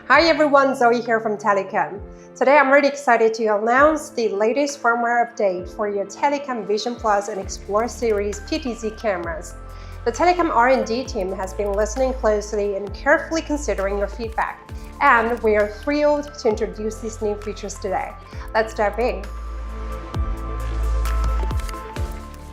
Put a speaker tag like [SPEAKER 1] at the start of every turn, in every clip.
[SPEAKER 1] Hi everyone, Zoe here from Telycam. Today I'm really excited to announce the latest firmware update for your Telycam Vision Plus and Explore series PTZ cameras. The Telycam R&D team has been listening closely and carefully considering your feedback, and we are thrilled to introduce these new features today. Let's dive in.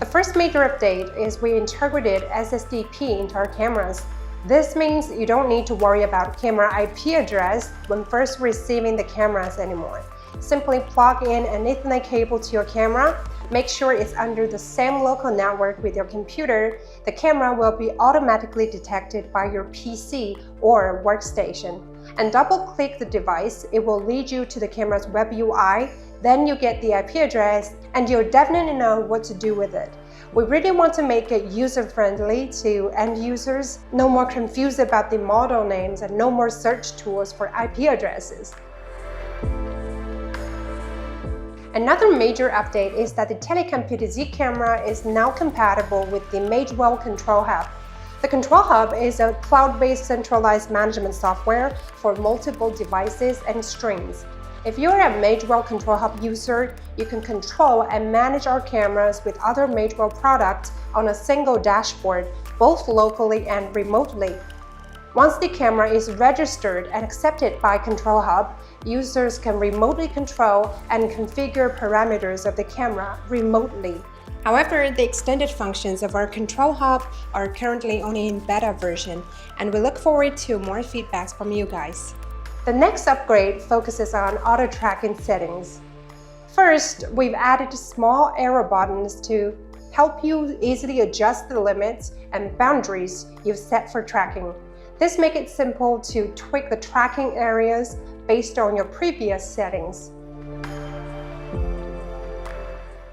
[SPEAKER 1] The first major update is we integrated ssdp into our cameras. This means you don't need to worry about camera IP address when first receiving the cameras anymore. Simply plug in an Ethernet cable to your camera, make sure it's under the same local network with your computer. The camera will be automatically detected by your PC or workstation. And double-click the device, it will lead you to the camera's web UI, then you get the IP address and you'll definitely know what to do with it. We really want to make it user-friendly to end users, no more confused about the model names and no more search tools for IP addresses. Another major update is that the Telycam PTZ camera is now compatible with the Magewell Control Hub. The Control Hub is a cloud-based centralized management software for multiple devices and streams. If you're a Magewell Control Hub user, you can control and manage our cameras with other Magewell products on a single dashboard, both locally and remotely. Once the camera is registered and accepted by Control Hub, users can remotely control and configure parameters of the camera remotely. However, the extended functions of our Control Hub are currently only in beta version, and we look forward to more feedbacks from you guys. The next upgrade focuses on auto tracking settings. First, we've added small arrow buttons to help you easily adjust the limits and boundaries you've set for tracking. This makes it simple to tweak the tracking areas based on your previous settings.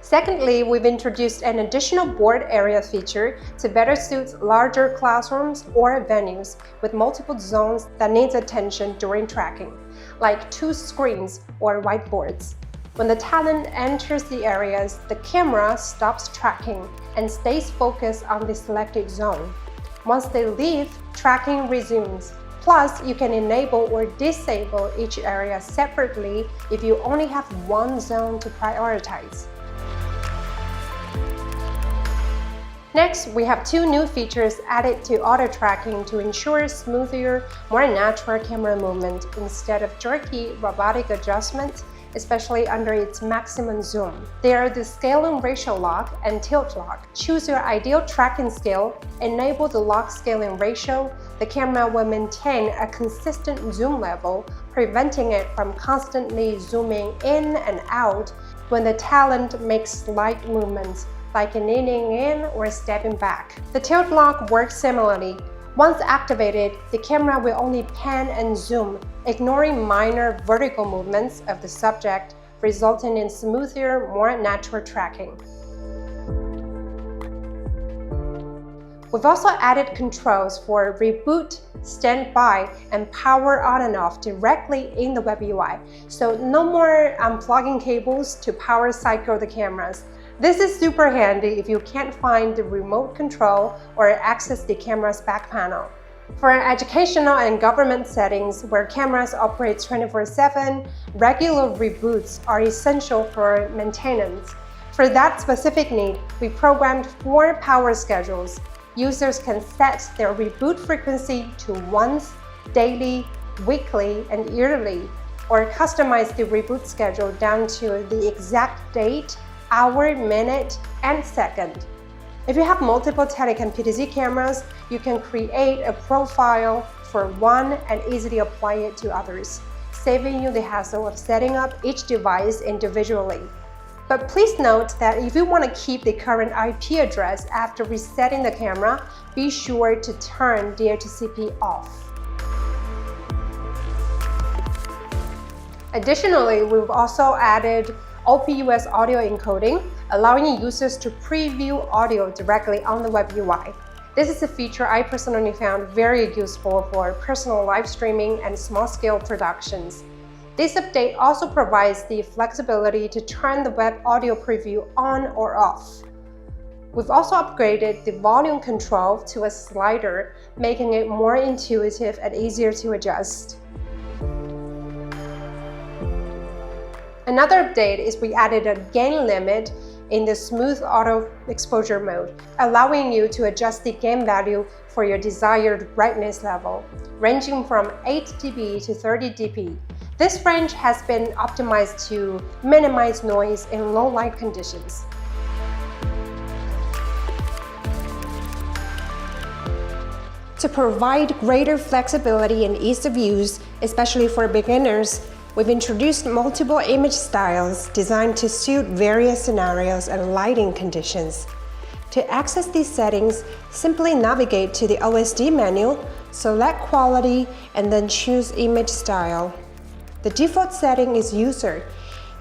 [SPEAKER 1] Secondly, we've introduced an additional board area feature to better suit larger classrooms or venues with multiple zones that needs attention during tracking, like 2 screens or whiteboards. When the talent enters the areas, the camera stops tracking and stays focused on the selected zone. Once they leave, tracking resumes. Plus, you can enable or disable each area separately if you only have one zone to prioritize. Next, we have 2 new features added to auto tracking to ensure smoother, more natural camera movement instead of jerky, robotic adjustment, especially under its maximum zoom. They are the scaling ratio lock and tilt lock. Choose your ideal tracking scale, enable the lock scaling ratio. The camera will maintain a consistent zoom level, preventing it from constantly zooming in and out when the talent makes slight movements, like leaning in or stepping back. The tilt lock works similarly. Once activated, the camera will only pan and zoom, ignoring minor vertical movements of the subject, resulting in smoother, more natural tracking. We've also added controls for reboot, standby, and power on and off directly in the web UI, so no more unplugging cables to power cycle the cameras. This is super handy if you can't find the remote control or access the camera's back panel. For educational and government settings where cameras operate 24/7, regular reboots are essential for maintenance. For that specific need, we programmed 4 power schedules. Users can set their reboot frequency to once, daily, weekly, and yearly, or customize the reboot schedule down to the exact date, hour, minute, and second. If you have multiple Telycam PTZ cameras, you can create a profile for one and easily apply it to others, saving you the hassle of setting up each device individually. But please note that if you want to keep the current IP address after resetting the camera, be sure to turn DHCP off. Additionally, we've also added OPUS audio encoding, allowing users to preview audio directly on the web UI. This is a feature I personally found very useful for personal live streaming and small-scale productions. This update also provides the flexibility to turn the web audio preview on or off. We've also upgraded the volume control to a slider, making it more intuitive and easier to adjust. Another update is we added a gain limit in the smooth auto exposure mode, allowing you to adjust the gain value for your desired brightness level, ranging from 8 dB to 30 dB. This range has been optimized to minimize noise in low light conditions. To provide greater flexibility and ease of use, especially for beginners, we've introduced multiple image styles designed to suit various scenarios and lighting conditions. To access these settings, simply navigate to the OSD menu, select Quality, and then choose Image Style. The default setting is User,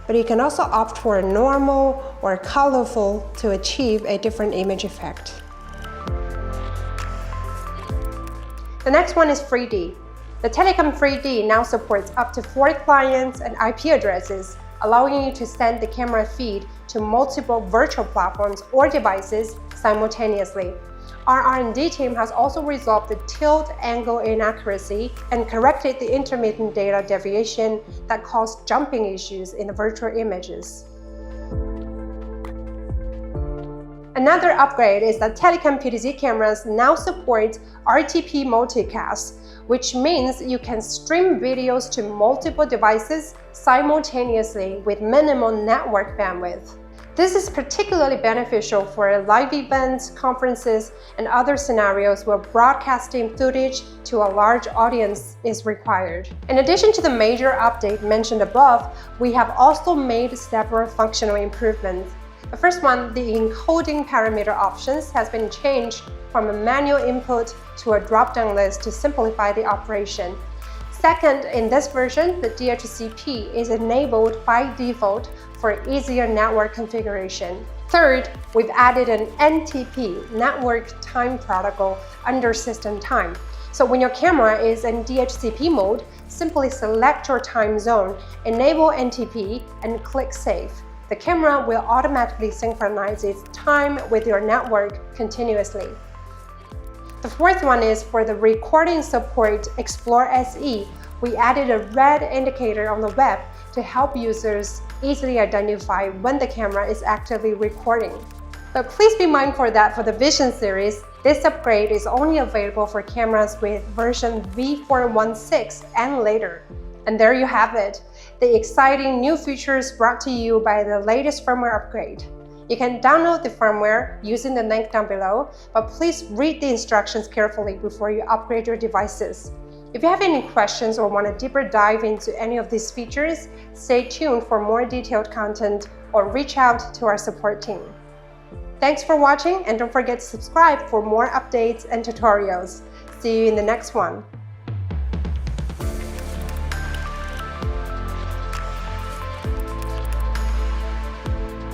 [SPEAKER 1] but you can also opt for a normal or colorful to achieve a different image effect. The next one is 3D. The Telycam 3D now supports up to 4 clients and IP addresses, allowing you to send the camera feed to multiple virtual platforms or devices simultaneously. Our R&D team has also resolved the tilt angle inaccuracy and corrected the intermittent data deviation that caused jumping issues in the virtual images. Another upgrade is that Telycam PTZ cameras now support RTP Multicast, which means you can stream videos to multiple devices simultaneously with minimal network bandwidth. This is particularly beneficial for live events, conferences, and other scenarios where broadcasting footage to a large audience is required. In addition to the major update mentioned above, we have also made several functional improvements. The first one, the encoding parameter options has been changed from a manual input to a drop-down list to simplify the operation. Second, in this version, the DHCP is enabled by default for easier network configuration. Third, we've added an NTP, Network Time Protocol, under System Time. So when your camera is in DHCP mode, simply select your time zone, enable NTP, and click Save. The camera will automatically synchronize its time with your network continuously. The fourth one is for the recording support Explore SE. We added a red indicator on the web to help users easily identify when the camera is actively recording. But please be mindful that for the Vision series, this upgrade is only available for cameras with version V416 and later. And there you have it, the exciting new features brought to you by the latest firmware upgrade. You can download the firmware using the link down below, but please read the instructions carefully before you upgrade your devices. If you have any questions or want a deeper dive into any of these features, stay tuned for more detailed content or reach out to our support team. Thanks for watching, and don't forget to subscribe for more updates and tutorials. See you in the next one.